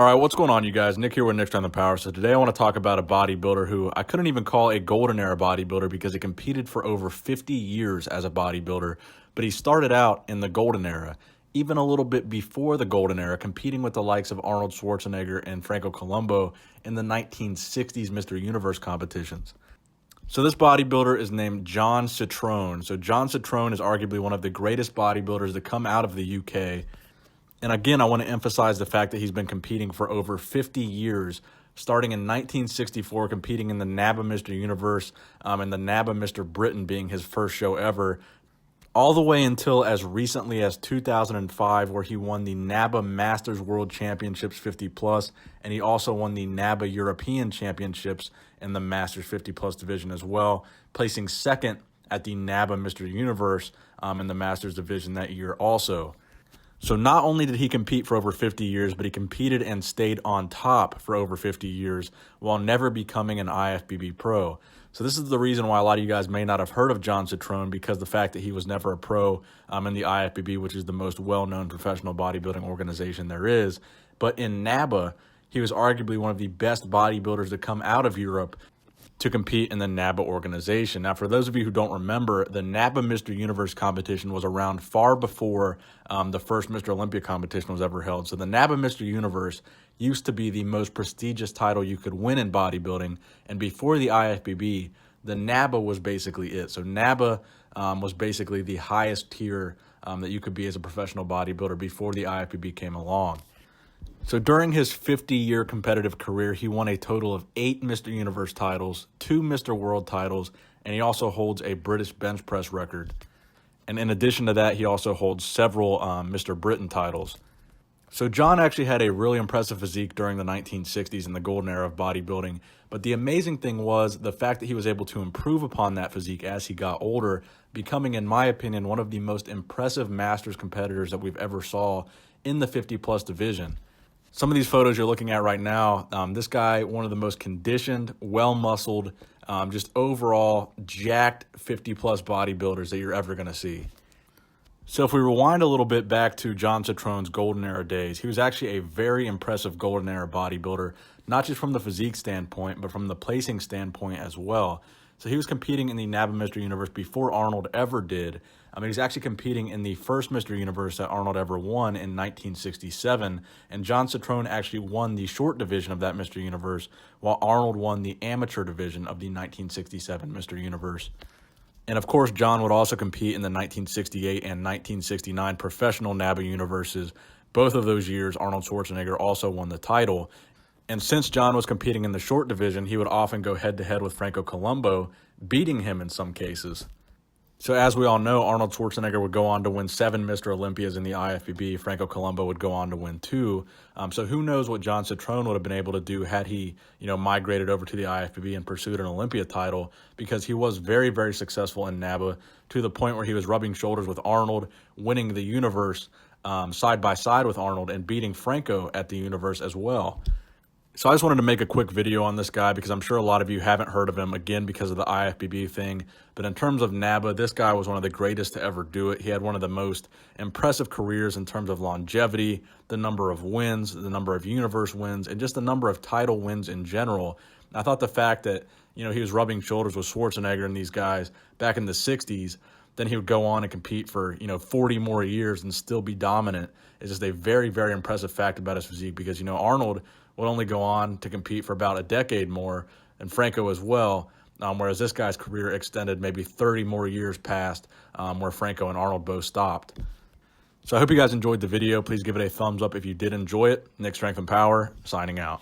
All right, what's going on, you guys? Nick here with Nick's on the Power. So today I want to talk about a bodybuilder who I couldn't even call a golden era bodybuilder because he competed for over 50 years as a bodybuilder, but he started out in the golden era, even a little bit before the golden era, competing with the likes of Arnold Schwarzenegger and Franco Columbu in the 1960s Mr. Universe competitions. So this bodybuilder is named John Citrone. So John Citrone is arguably one of the greatest bodybuilders to come out of the UK. And again, I want to emphasize the fact that he's been competing for over 50 years, starting in 1964, competing in the NABBA Mr. Universe and the NABBA Mr. Britain being his first show ever, all the way until as recently as 2005, where he won the NABBA Masters World Championships 50 plus, and he also won the NABBA European Championships in the Masters 50 plus division as well, placing second at the NABBA Mr. Universe in the Masters division that year also. So not only did he compete for over 50 years, but he competed and stayed on top for over 50 years while never becoming an IFBB pro. So this is the reason why a lot of you guys may not have heard of John Citrone, because the fact that he was never a pro in the IFBB, which is the most well-known professional bodybuilding organization there is. But in NABBA, he was arguably one of the best bodybuilders to come out of Europe to compete in the NABBA organization. Now, for those of you who don't remember, the NABBA Mr. Universe competition was around far before the first Mr. Olympia competition was ever held. So the NABBA Mr. Universe used to be the most prestigious title you could win in bodybuilding. And before the IFBB, the NABBA was basically it. So NABBA was basically the highest tier that you could be as a professional bodybuilder before the IFBB came along. So during his 50-year competitive career, he won a total of 8 Mr. Universe titles, 2 Mr. World titles, and he also holds a British bench press record. And in addition to that, he also holds several Mr. Britain titles. So John actually had a really impressive physique during the 1960s in the golden era of bodybuilding. But the amazing thing was the fact that he was able to improve upon that physique as he got older, becoming, in my opinion, one of the most impressive Masters competitors that we've ever saw in the 50-plus division. Some of these photos you're looking at right now, this guy, one of the most conditioned, well-muscled, just overall jacked 50-plus bodybuilders that you're ever going to see. So if we rewind a little bit back to John Citrone's golden era days, he was actually a very impressive golden era bodybuilder, not just from the physique standpoint, but from the placing standpoint as well. So he was competing in the NABBA Mr. Universe before Arnold ever did. He's actually competing in the first Mr. Universe that Arnold ever won in 1967. And John Citrone actually won the short division of that Mr. Universe, while Arnold won the amateur division of the 1967 Mr. Universe. And of course, John would also compete in the 1968 and 1969 professional NABBA universes. Both of those years, Arnold Schwarzenegger also won the title. And since John was competing in the short division, he would often go head-to-head with Franco Columbu, beating him in some cases. So as we all know, Arnold Schwarzenegger would go on to win 7 Mr. Olympias in the IFBB. Franco Columbu would go on to win 2. So who knows what John Citrone would have been able to do had he, migrated over to the IFBB and pursued an Olympia title, because he was very, very successful in NABBA to the point where he was rubbing shoulders with Arnold, winning the universe side by side with Arnold and beating Franco at the universe as well. So I just wanted to make a quick video on this guy because I'm sure a lot of you haven't heard of him, again, because of the IFBB thing. But in terms of NABBA, this guy was one of the greatest to ever do it. He had one of the most impressive careers in terms of longevity, the number of wins, the number of universe wins, and just the number of title wins in general. And I thought the fact that, he was rubbing shoulders with Schwarzenegger and these guys back in the 60s, then he would go on and compete for, 40 more years and still be dominant is just a very, very impressive fact about his physique, because, Arnold would only go on to compete for about a decade more, and Franco as well, whereas this guy's career extended maybe 30 more years past where Franco and Arnold both stopped. So I hope you guys enjoyed the video. Please give it a thumbs up if you did enjoy it. Nick Strength and Power, signing out.